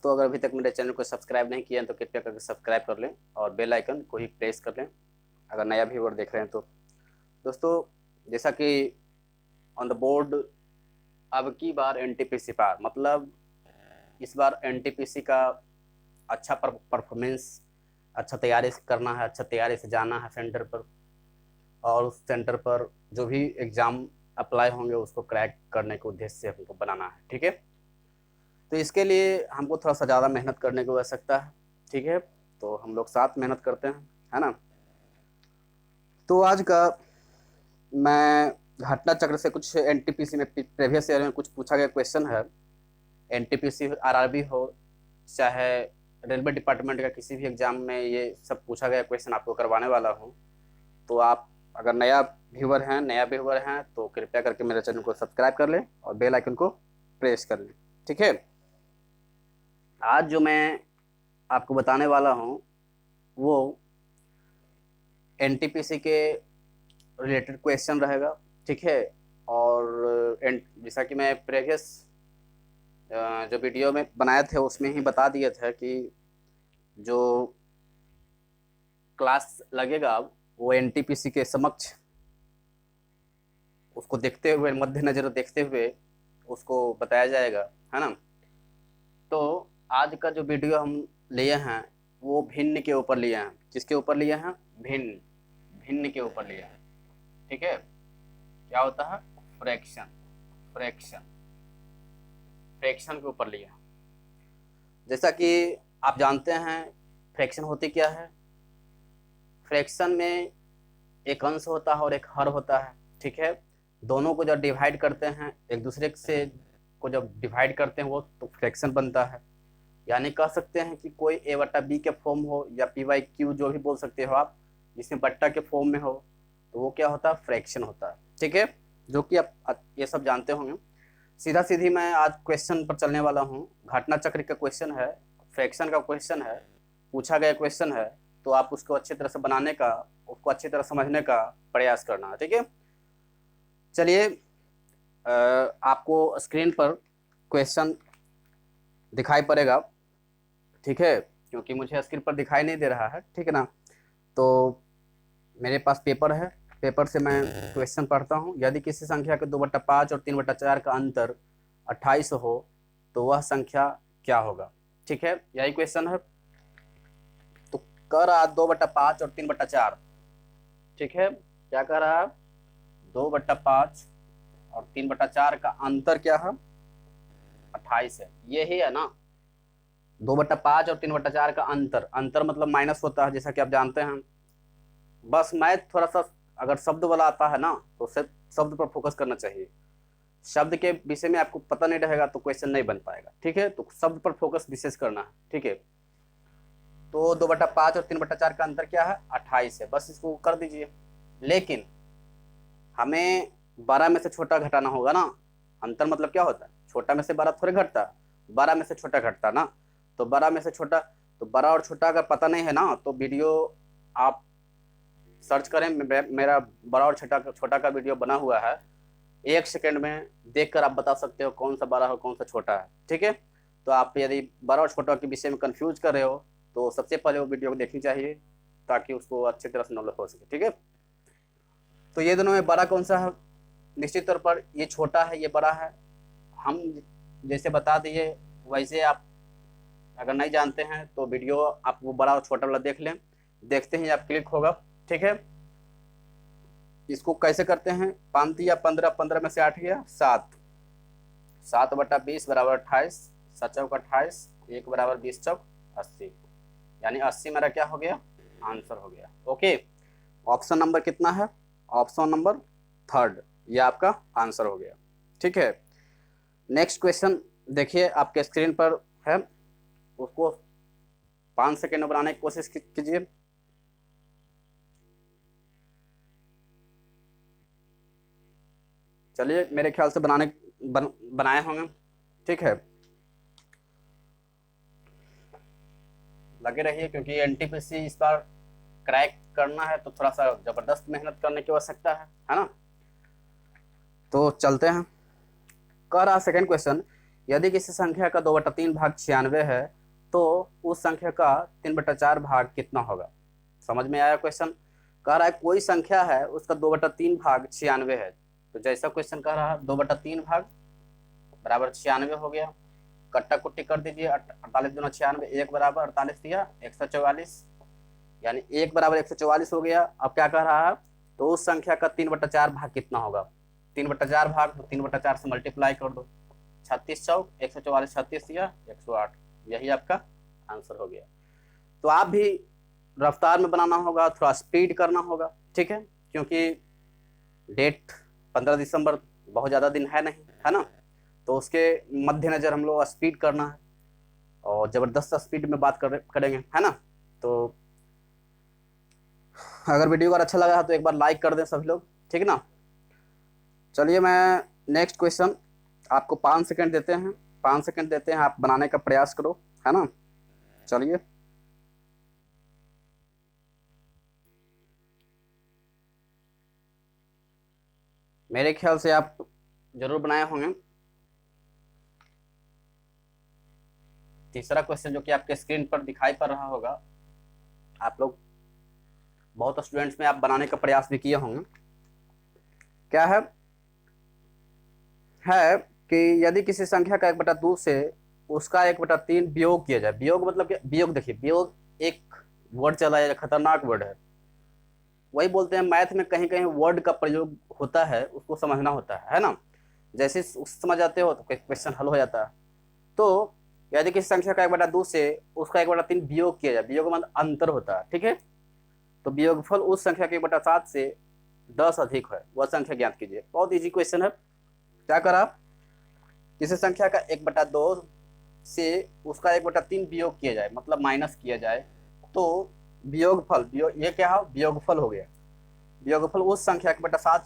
तो अगर अभी तक मेरे चैनल को सब्सक्राइब नहीं किया है तो कृपया करके सब्सक्राइब कर लें और बेल आइकन को ही प्रेस कर लें अगर नया व्यूअर देख रहे हैं तो। दोस्तों, जैसा कि ऑन द बोर्ड अब की बार एनटीपीसी पार, मतलब इस बार एनटीपीसी का अच्छा परफॉर्मेंस, अच्छा तैयारी से करना है, अच्छा तैयारी से जाना है सेंटर पर, और उस सेंटर पर जो भी एग्ज़ाम अप्लाई होंगे उसको क्रैक करने के उद्देश्य से हमको बनाना है। ठीक है, तो इसके लिए हमको थोड़ा सा ज़्यादा मेहनत करने की आवश्यकता है। ठीक है, तो हम लोग साथ मेहनत करते हैं, है ना। तो आज का मैं घटना चक्र से कुछ एनटीपीसी में प्रीवियस ईयर में कुछ पूछा गया क्वेश्चन है। एनटीपीसी आरआरबी हो चाहे रेलवे डिपार्टमेंट का किसी भी एग्जाम में ये सब पूछा गया क्वेश्चन आपको करवाने वाला हूँ। तो आप अगर नया व्यूवर हैं तो कृपया करके मेरे चैनल को सब्सक्राइब कर लें और बेल आइकन को प्रेस कर लें। ठीक है, आज जो मैं आपको बताने वाला हूँ वो एनटीपीसी के रिलेटेड क्वेश्चन रहेगा। ठीक है, और जैसा कि मैं प्रीवियस जो वीडियो में बनाए थे उसमें ही बता दिए थे कि जो क्लास लगेगा वो एनटीपीसी के समक्ष उसको देखते हुए, मद्देनजर देखते हुए उसको बताया जाएगा, है ना। तो आज का जो वीडियो हम लिए हैं वो भिन्न के ऊपर लिए हैं। किसके ऊपर लिए हैं? भिन्न, भिन्न के ऊपर लिए हैं। ठीक है, क्या होता है? फ्रैक्शन, फ्रैक्शन, फ्रैक्शन के ऊपर लिए हैं। जैसा कि आप जानते हैं फ्रैक्शन होती क्या है। फ्रैक्शन में एक अंश होता है और एक हर होता है। ठीक है, दोनों को जब डिवाइड करते हैं, एक दूसरे से को जब डिवाइड करते हैं वो तो फ्रैक्शन बनता है। यानी कह सकते हैं कि कोई ए बट्टा बी के फॉर्म हो या पी वाई क्यू जो भी बोल सकते हो आप, जिसमें बट्टा के फॉर्म में हो तो वो क्या होता है? फ्रैक्शन होता है। ठीक है, जो कि आप ये सब जानते होंगे। सीधा सीधी मैं आज क्वेश्चन पर चलने वाला हूँ। घटना चक्र का क्वेश्चन है, फ्रैक्शन का क्वेश्चन है, पूछा गया क्वेश्चन है, तो आप उसको अच्छी तरह से बनाने का, उसको अच्छी तरह समझने का प्रयास करना है। ठीक है, चलिए आपको स्क्रीन पर क्वेश्चन दिखाई पड़ेगा। ठीक है, क्योंकि मुझे स्क्रीन पर दिखाई नहीं दे रहा है, ठीक है ना। तो मेरे पास पेपर है, पेपर से मैं क्वेश्चन पढ़ता हूँ। यदि किसी संख्या के 2/5 और 3/4 का अंतर 28 हो तो वह संख्या क्या होगा? ठीक है, यही क्वेश्चन है। तो कह रहा 2/5 और 3/4। ठीक है, क्या कह रहा है? 2/5 और 3/4 का अंतर क्या है? 28 है। यही है ना, 2/5 और 3/4 का अंतर, अंतर मतलब माइनस होता है, जैसा कि आप जानते हैं। बस मैथ थोड़ा सा अगर शब्द वाला आता है ना तो सिर्फ शब्द पर फोकस करना चाहिए। शब्द के विषय में आपको पता नहीं रहेगा तो क्वेश्चन नहीं बन पाएगा। ठीक है, तो शब्द पर फोकस विशेष करना है। ठीक है, तो 2/5 और 3/4 का अंतर क्या है? 28 है। बस इसको कर दीजिए। लेकिन हमें 12 में से छोटा घटाना होगा ना। अंतर मतलब क्या होता है? छोटा में से बड़ा थोड़े घटता, 12 में से छोटा घटता ना। तो 12 में से छोटा, तो बड़ा और छोटा अगर पता नहीं है ना तो वीडियो आप सर्च करें, मेरा बड़ा और छोटा छोटा का वीडियो बना हुआ है। 1 सेकंड में देखकर आप बता सकते हो कौन सा बड़ा है कौन सा छोटा है। ठीक है, तो आप यदि बड़ा और छोटा के विषय में कंफ्यूज कर रहे हो तो सबसे पहले वो वीडियो को देखनी चाहिए ताकि उसको अच्छी तरह से नॉलेज हो सके। ठीक है, तो ये दोनों में बड़ा कौन सा है? निश्चित तौर पर ये छोटा है, ये बड़ा है। हम जैसे बता दिए वैसे आप अगर नहीं जानते हैं तो वीडियो आप वो बड़ा और छोटा वाला देख लें, देखते ही आप क्लिक होगा। ठीक है, इसको कैसे करते हैं? 5 या 15, 15 में से 8 गया 7, 7/20 बराबर 28, 7 चौक 28, 1 बराबर 20 चौक 80, यानी 80 मेरा क्या हो गया? आंसर हो गया। ओके, ऑप्शन नंबर कितना है? ऑप्शन नंबर थर्ड, ये आपका आंसर हो गया। ठीक है, नेक्स्ट क्वेश्चन देखिए आपके स्क्रीन पर है, उसको 5 सेकेंड में बनाने की कोशिश कीजिए। चलिए, मेरे ख्याल से बनाए होंगे। ठीक है, लगे रहिए क्योंकि एनटीपीसी इस बार क्रैक करना है तो थोड़ा सा जबरदस्त मेहनत करने की आवश्यकता है ना। तो चलते हैं। कह रहा सेकंड क्वेश्चन, यदि किसी संख्या का 2/3 भाग 96 है तो उस संख्या का 3/4 भाग कितना होगा। समझ में आया क्वेश्चन। कह रहा है कोई संख्या है उसका 2/3 भाग 96 है। तो जैसा क्वेश्चन कह रहा है 2/3 भाग बराबर 96 हो गया। कट्टा कुट्टी कर दीजिए, 48 दूना 96, 1 बराबर 48 दिया 144, यानी 1 बराबर 144 हो गया। अब क्या कह रहा है, तो उस संख्या का 3/4 भाग कितना होगा। 3/4 भाग तो 3/4 से मल्टीप्लाई कर दो, 36 चौक 144, 36 दिया 108, यही आपका आंसर हो गया। तो आप भी रफ्तार में बनाना होगा, थोड़ा स्पीड करना होगा, ठीक है, क्योंकि डेट 15 दिसंबर बहुत ज़्यादा दिन है नहीं, है ना, तो उसके मद्देनजर हम लोग स्पीड करना है और ज़बरदस्त स्पीड में बात करेंगे, है ना। तो अगर वीडियो अगर अच्छा लगा है तो एक बार लाइक कर दें सभी लोग, ठीक है ना। चलिए मैं नेक्स्ट क्वेश्चन आपको 5 सेकंड देते हैं, 5 सेकंड देते हैं, आप बनाने का प्रयास करो, है ना। चलिए मेरे ख्याल से आप जरूर बनाए होंगे। तीसरा क्वेश्चन जो कि आपके स्क्रीन पर दिखाई पड़ रहा होगा, आप लोग बहुत स्टूडेंट्स में आप बनाने का प्रयास भी किए होंगे। क्या है कि यदि किसी संख्या का 1/2 से उसका 1/3 वियोग किया जाए। वियोग मतलब क्या, वियोग देखिए, वियोग एक वर्ड चला है, खतरनाक वर्ड है, वही बोलते हैं मैथ में कहीं कहीं वर्ड का प्रयोग होता है, उसको समझना होता है ना। जैसे समझ जाते हो तो क्वेश्चन हल हो जाता है। तो यदि किसी संख्या का 1/2 से उसका 1/3 वियोग किया जाए, वियोग मतलब अंतर होता है, ठीक है, तो वियोगफल उस संख्या के 1/7 से 10 अधिक है वह संख्या ज्ञात कीजिए। बहुत इजी क्वेश्चन है। क्या करा, किसी संख्या का 1/2 से उसका 1/3 वियोग किया जाए, मतलब माइनस किया जाए, तो वियोगफल, ये क्या है, वियोगफल हो गया। वियोगफल उस संख्या के 1/7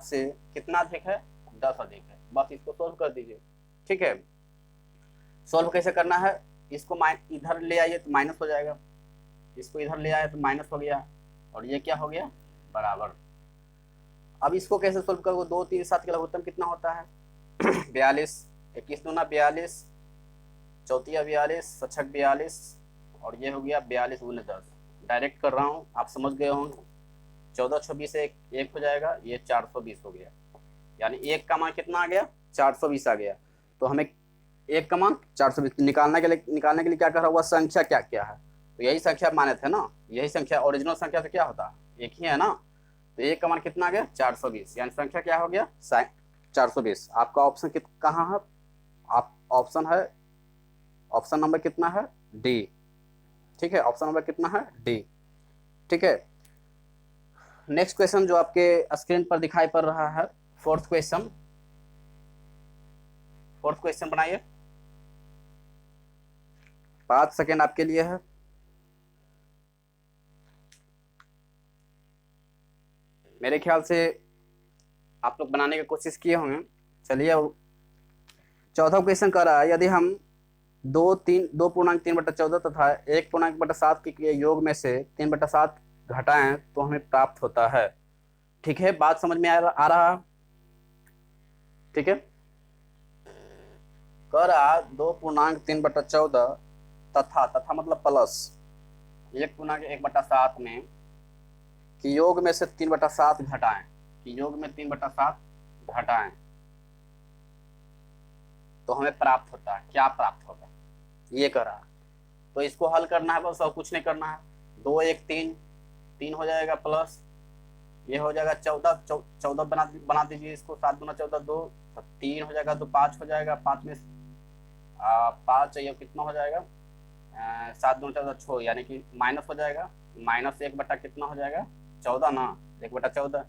से कितना अधिक है, 10 अधिक है। बस इसको सोल्व कर दीजिए, ठीक है। सोल्व कैसे करना है, इसको इधर ले आइए तो माइनस हो जाएगा, इसको इधर ले आए तो माइनस हो गया, और ये क्या हो गया, बराबर। अब इसको कैसे सोल्व करोगे, 2 3 7 का लघुत्तम कितना होता है 42, 21 दूना 42, चौथिया 42, सछक 42, और ये हो गया 42 गुने 10। डायरेक्ट कर रहा हूँ, आप समझ गए होंगे। 14 26 से एक हो जाएगा, ये 420 हो गया, यानी एक का मान कितना आ गया, 420 आ गया। तो हमें एक का मान 420 निकालने के लिए क्या कर रहा है, वह संख्या क्या क्या है, तो यही संख्या माने थे ना, यही संख्या ओरिजिनल संख्या से क्या होता है, एक ही है ना। तो एक का मान कितना आ गया, 420, यानी संख्या क्या हो गया, 420। आपका ऑप्शन कहाँ है, आप ऑप्शन है, ऑप्शन नंबर कितना है, डी, ठीक है, ऑप्शन नंबर कितना है, डी, ठीक है। नेक्स्ट क्वेश्चन जो आपके स्क्रीन पर दिखाई पड़ रहा है, फोर्थ क्वेश्चन, बनाइए, 5 सेकेंड आपके लिए है। मेरे ख्याल से आप लोग बनाने की कोशिश किए होंगे। चलिए चौथा क्वेश्चन कर रहा है, यदि हम 2.3/14 तथा 1.7 के योग में से 3/7 घटाएं तो हमें प्राप्त होता है। ठीक है, बात समझ में आ रहा, ठीक है। कह रहा 2.3/14 तथा मतलब प्लस 1.1/7 में कि योग में से 3/7 घटाएं, कि योग में 3/7 घटाएं तो हमें प्राप्त होता है, क्या प्राप्त होगा, ये कह रहा। तो इसको हल करना है, बस और कुछ नहीं करना है। 2 1 3 3 हो जाएगा, प्लस ये हो जाएगा 14 बना दीजिए इसको, 7 दूना 14 2, 3 हो जाएगा, तो 5 हो जाएगा, 5 में 5 ये कितना हो जाएगा, 7 दूना 14 6, यानी कि माइनस हो जाएगा, माइनस 1 बटा कितना हो जाएगा, 14 ना, 1/14,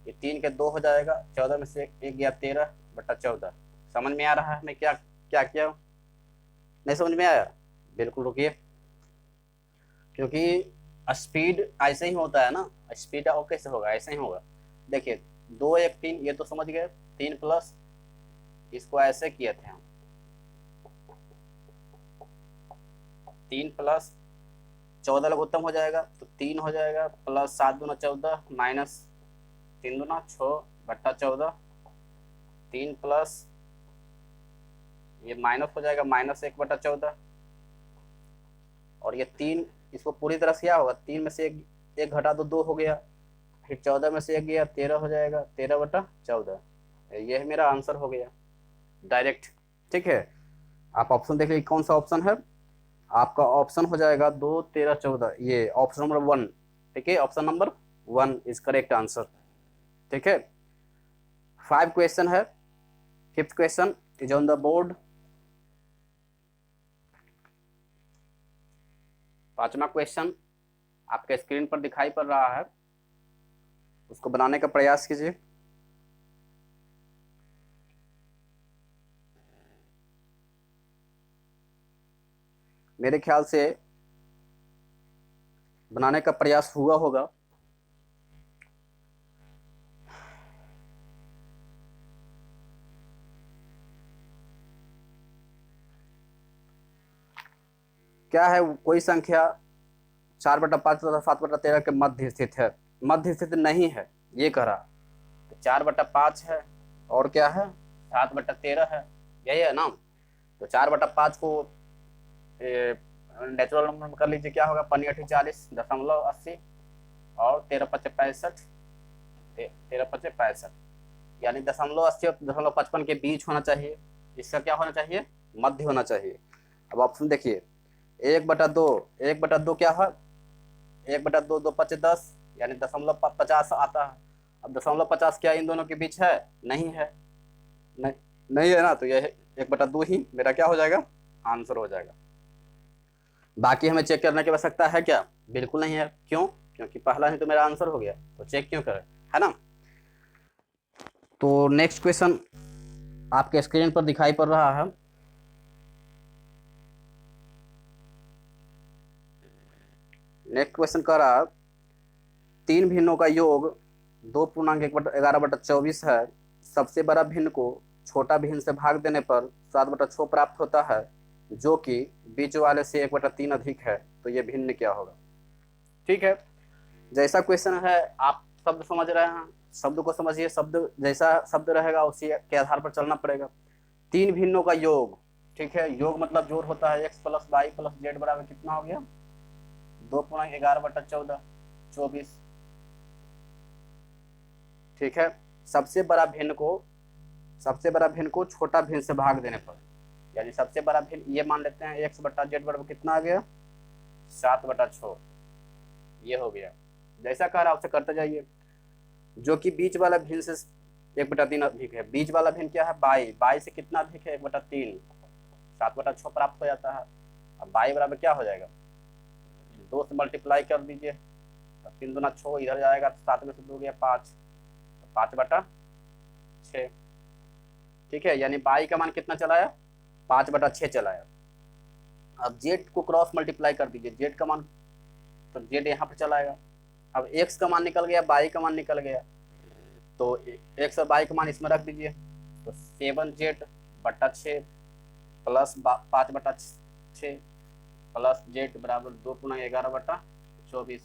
ये 3 के 2 हो जाएगा, 14 में से 1 गया 13/14। समझ में आ रहा है मैं क्या क्या किया, नहीं समझ में आया, बिल्कुल रुकिए, क्योंकि स्पीड ऐसे ही होता है ना, स्पीड और कैसे होगा, ऐसे ही होगा। देखिए 2 1 3 ये तो समझ गए, 3 प्लस इसको ऐसे किए थे हम, 3 प्लस 14 लघुत्तम हो जाएगा, तो 3 हो जाएगा, प्लस 7 दूना 14 माइनस 3 दूना 6/14, 3 प्लस ये माइनस हो जाएगा -1/14, और ये 3, इसको पूरी तरह से क्या होगा, 3 में से एक घटा दो 2 हो गया, फिर 14 में से 1 गया 13 हो जाएगा, 13/14, ये है मेरा आंसर हो गया डायरेक्ट। ठीक है, आप ऑप्शन देख लीजिए कौन सा ऑप्शन है आपका। ऑप्शन हो जाएगा 2, 13, 14, ये ऑप्शन नंबर 1। ठीक है, option number 1 is correct answer. ठीक है, 5 क्वेश्चन है, 5th question is on the board. 5वां क्वेश्चन आपके स्क्रीन पर दिखाई पड़ रहा है, उसको बनाने का प्रयास कीजिए। मेरे ख्याल से बनाने का प्रयास हुआ होगा। क्या है, कोई संख्या 4/5 तथा 7/13 के मध्य स्थित है? मध्य स्थित नहीं है ये कह रहा, तो 4/5 है और क्या है 7/13 है, यही है ना। तो 4/5 को नेचुरल नंबर में कर लीजिए, क्या होगा 40.80 और 13×5 = 65, यानी 0.80 और 0.55 के बीच होना चाहिए। इसका क्या होना चाहिए, मध्य होना चाहिए। अब ऑप्शन देखिए, 1/2, 1/2 क्या है, 1/2, 2×5 = 10, यानी 0.50 आता है। अब 0.50 क्या इन दोनों के बीच है, नहीं है, नहीं, नहीं है ना, तो यह 1/2 ही मेरा क्या हो जाएगा, आंसर हो जाएगा। बाकी हमें चेक करने की आवश्यकता है क्या, बिल्कुल नहीं है। क्यों, क्योंकि पहला ही तो मेरा आंसर हो गया, तो चेक क्यों करें, है ना। तो नेक्स्ट क्वेश्चन आपके स्क्रीन पर दिखाई पड़ रहा है। नेक्स्ट क्वेश्चन कह रहा है, 3 भिन्नों का योग 2.11/24 है। सबसे बड़ा भिन्न को छोटा भिन्न से भाग देने पर 7/6 प्राप्त होता है, जो कि बीच वाले से 1/3 अधिक है। तो ये भिन्न क्या होगा। ठीक है, जैसा क्वेश्चन है आप शब्द समझ रहे हैं, शब्द को समझिए, शब्द जैसा शब्द रहेगा उसी के आधार पर चलना पड़ेगा। 3 भिन्नों का योग, ठीक है, योग मतलब जोड़ होता है, x + y + z बराबर कितना हो गया, 2.11/14, 24। ठीक है, सबसे बड़ा भिन्न को छोटा भिन्न से भाग देने पर, यानी सबसे बड़ा भिन्न ये मान लेते हैं x/z बराबर कितना आ गया, 7/6, ये हो गया। जैसा कह रहा है उसे करते जाइए। जो कि बीच वाला भिन्न से 1/3 अधिक है, बीच वाला भिन्न क्या है, बाई से कितना अधिक है, 1/3, 7/6 प्राप्त हो जाता है। अब बाई बराबर क्या हो जाएगा, 2 से मल्टीप्लाई कर दीजिए, 3 दूना 6, इधर जाएगा तो 7 में से 2 गया 5, 5/6। ठीक है, यानी बाई का मान कितना चलाया, 5/6 चलाया। अब जेड को क्रॉस मल्टीप्लाई कर दीजिए, जेड का मान, तो जेड यहाँ पर चलाएगा। अब एक्स का मान निकल गया, बाई का मान निकल गया, तो एक्स और बाई का मान इसमें रख दीजिए, तो 7z/6 प्लस 5/6 प्लस जेड बराबर 2.11/24।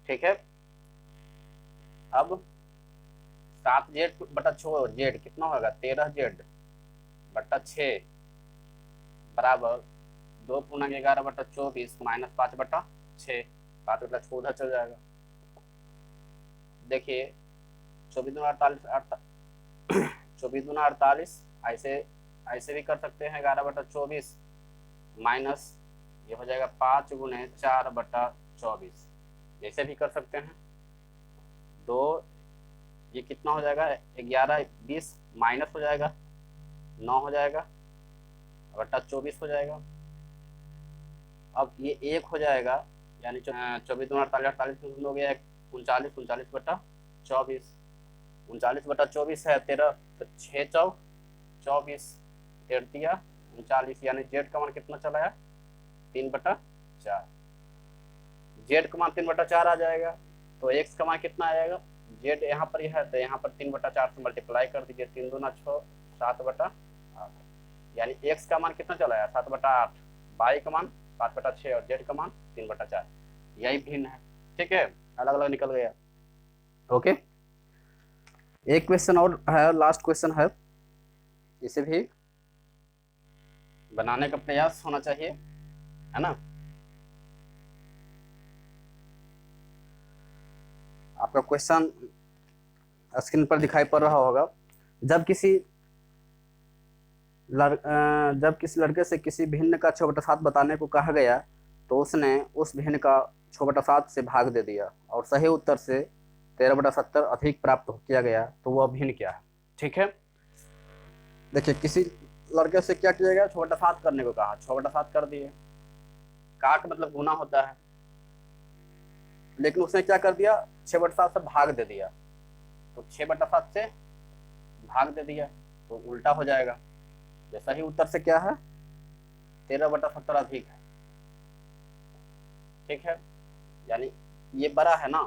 ठीक है, अब 7z/6 जेड कितना होगा, 13z/6 बराबर 2.11/24 माइनस 5/6, 5/6 उधर चल जाएगा। देखिए 24×48 ऐसे भी कर सकते हैं, 11/24 माइनस ये हो जाएगा 5×4/24, जैसे भी कर सकते हैं। 2 ये कितना हो जाएगा, 11, 20 माइनस हो जाएगा 9 हो जाएगा /24 हो जाएगा। अब ये 1 हो जाएगा, यानी 24×48 हो गया 39, 39/24, 39/24 है 13, तो 6 चौक 24, 13 39, यानी जेड का मान कितना चला है, 3/4। जेड का मान 3/4 आ जाएगा, तो एक्स का मान कितना आ जाएगा, जेड यहाँ पर है तो यहाँ पर 3/4 से मल्टीप्लाई कर दीजिए, 3 दूना 6, 7/8, यानी एक्स का मान कितना चला है, 7/8, बाई का मान 5/6 और जेड का मान 3/4, यही भिन्न है। ठीक है, अलग अलग निकल गया। ओके, एक क्वेश्चन और है, लास्ट क्वेश्चन है, इसे भी बनाने का प्रयास होना चाहिए, है ना। आपका क्वेश्चन स्क्रीन पर दिखाई पड़ रहा होगा। जब किसी जब किसी लड़के से किसी भिन्न का 6/7 बताने को कहा गया तो उसने उस भिन्न का 6/7 से भाग दे दिया और सही उत्तर से 13/70 अधिक प्राप्त किया गया, तो वह भिन्न क्या है। ठीक है, देखिए किसी लड़के से क्या किया गया, 6/7 करने को कहा, 6/7 कर दिए। काट मतलब गुना होता है, लेकिन उसने क्या कर दिया, 6/7 से भाग दे दिया, तो 6/7 से भाग दे दिया तो उल्टा हो जाएगा। जैसा ही उत्तर से क्या है, 13/70 अधिक है। ठीक है, यानी ये बड़ा है ना,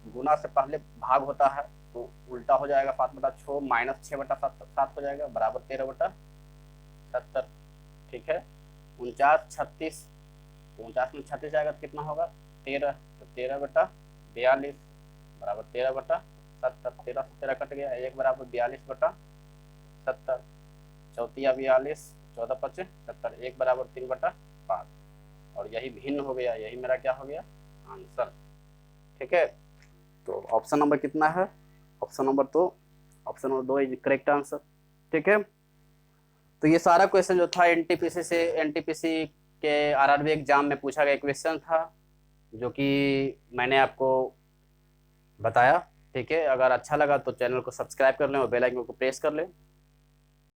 गुना से पहले भाग होता है तो उल्टा हो जाएगा, 7/6 माइनस 6/7 हो जाएगा बराबर 13/70। ठीक है, 49 36, 49 में 36 जाएगा तो कितना होगा 13, तो 13/42 बराबर 13/70। 13 से 13 कट गया, 1 बराबर 42/70। चौथिया 42, 14×5 = 70, 1 बराबर 3/5, और यही भिन्न हो गया, यही मेरा क्या हो गया आंसर। ठीक है, तो ऑप्शन नंबर कितना है, option number 2 is correct answer. ठीक है, तो ये सारा क्वेश्चन जो था एनटीपीसी के आरआरबी एग्जाम में पूछा गया क्वेश्चन था, जो कि मैंने आपको बताया। ठीक है, अगर अच्छा लगा तो चैनल को सब्सक्राइब कर लें और बेल आइकन को प्रेस कर लें